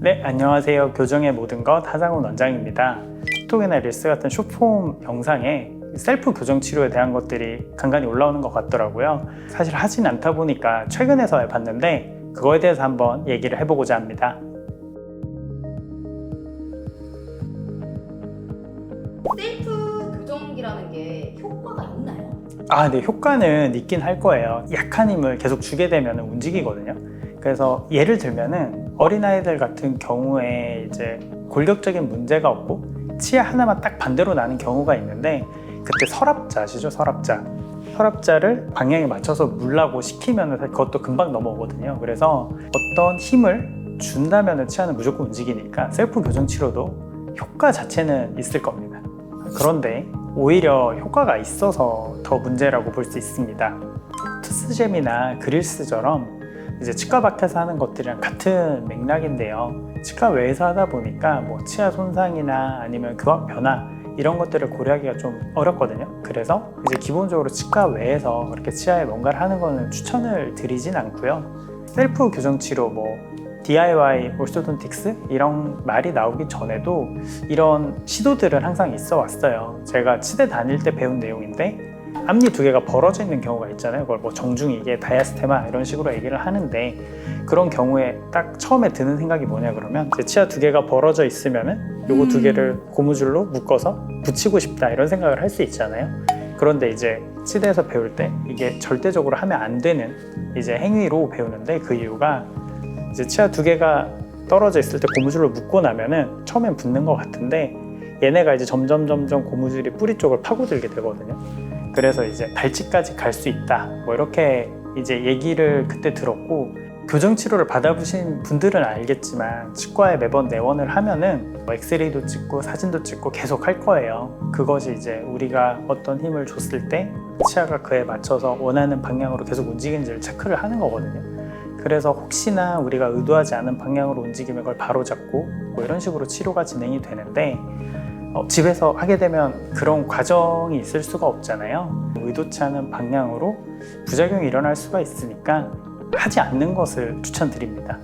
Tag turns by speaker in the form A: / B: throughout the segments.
A: 네, 안녕하세요. 교정의 모든 것 하상훈 원장입니다. 틱톡이나 릴스 같은 숏폼 영상에 셀프 교정 치료에 대한 것들이 간간히 올라오는 것 같더라고요. 사실 하진 않다 보니까 최근에서야 봤는데 그거에 대해서 한번 얘기를 해보고자 합니다.
B: 셀프 교정기라는 게 효과가 있나요?
A: 네, 효과는 있긴 할 거예요. 약한 힘을 계속 주게 되면 움직이거든요. 그래서 예를 들면은 어린아이들 같은 경우에 이제 골격적인 문제가 없고 치아 하나만 딱 반대로 나는 경우가 있는데, 그때 서랍자 아시죠? 서랍자를 방향에 맞춰서 물라고 시키면 그것도 금방 넘어오거든요. 그래서 어떤 힘을 준다면 치아는 무조건 움직이니까 셀프 교정 치료도 효과 자체는 있을 겁니다. 그런데 오히려 효과가 있어서 더 문제라고 볼 수 있습니다. 투스잼이나 그릴스처럼 이제 치과 밖에서 하는 것들이랑 같은 맥락인데요. 치과 외에서 하다 보니까 뭐 치아 손상이나 아니면 교합 변화 이런 것들을 고려하기가 좀 어렵거든요. 그래서 이제 기본적으로 치과 외에서 그렇게 치아에 뭔가를 하는 거는 추천을 드리진 않고요. 셀프 교정 치료, 뭐 DIY orthodontics 이런 말이 나오기 전에도 이런 시도들은 항상 있어 왔어요. 제가 치대 다닐 때 배운 내용인데, 앞니 두 개가 벌어져 있는 경우가 있잖아요. 그걸 뭐 정중이게 다이아스테마 이런 식으로 얘기를 하는데, 그런 경우에 딱 처음에 드는 생각이 뭐냐 그러면 제 치아 두 개가 벌어져 있으면은 요거 두 개를 고무줄로 묶어서 붙이고 싶다 이런 생각을 할 수 있잖아요. 그런데 이제 치대에서 배울 때 이게 절대적으로 하면 안 되는 이제 행위로 배우는데, 그 이유가 이제 치아 두 개가 떨어져 있을 때 고무줄로 묶고 나면은 처음엔 붙는 것 같은데 얘네가 이제 점점 고무줄이 뿌리 쪽을 파고들게 되거든요. 그래서 이제 발치까지 갈 수 있다, 뭐 이렇게 이제 얘기를 그때 들었고, 교정 치료를 받아보신 분들은 알겠지만 치과에 매번 내원을 하면은 뭐 엑스레이도 찍고 사진도 찍고 계속 할 거예요. 그것이 이제 우리가 어떤 힘을 줬을 때 치아가 그에 맞춰서 원하는 방향으로 계속 움직이는지를 체크를 하는 거거든요. 그래서 혹시나 우리가 의도하지 않은 방향으로 움직이면 그걸 바로잡고 뭐 이런 식으로 치료가 진행이 되는데, 집에서 하게 되면 그런 과정이 있을 수가 없잖아요. 의도치 않은 방향으로 부작용이 일어날 수가 있으니까 하지 않는 것을 추천드립니다.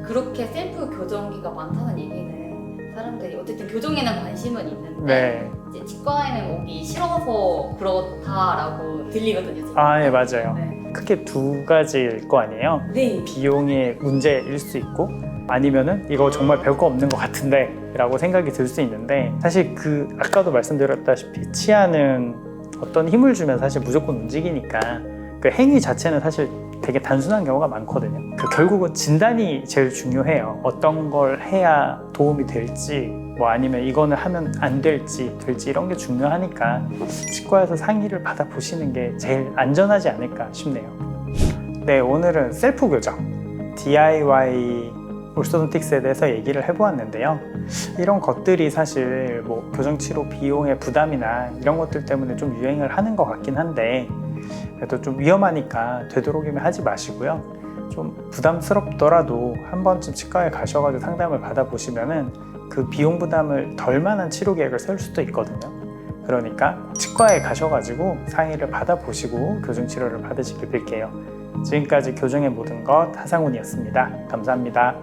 B: 그렇게 셀프 교정기가 많다는 얘기는 사람들이 어쨌든 교정에는 관심은 있는데
A: 네.
B: 이제 치과에는 오기 싫어서 그렇다라고 들리거든요. 제가.
A: 네, 맞아요.
B: 네.
A: 크게 두 가지일 거 아니에요.
B: 네.
A: 비용의 문제일 수 있고, 아니면은 이거 정말 별거 없는 것 같은데 라고 생각이 들 수 있는데, 사실 아까도 말씀드렸다시피 치아는 어떤 힘을 주면 사실 무조건 움직이니까 그 행위 자체는 사실 되게 단순한 경우가 많거든요. 결국은 진단이 제일 중요해요. 어떤 걸 해야 도움이 될지, 뭐 아니면 이거는 하면 안 될지 이런 게 중요하니까 치과에서 상의를 받아보시는 게 제일 안전하지 않을까 싶네요. 네, 오늘은 셀프 교정, DIY orthodontics에 대해서 얘기를 해보았는데요. 이런 것들이 사실 뭐 교정치료 비용의 부담이나 이런 것들 때문에 좀 유행을 하는 것 같긴 한데, 그래도 좀 위험하니까 되도록이면 하지 마시고요. 좀 부담스럽더라도 한 번쯤 치과에 가셔가지고 상담을 받아보시면은 그 비용 부담을 덜 만한 치료 계획을 세울 수도 있거든요. 그러니까 치과에 가셔가지고 상의를 받아보시고 교정치료를 받으시길 빌게요. 지금까지 교정의 모든 것 하상훈이었습니다. 감사합니다.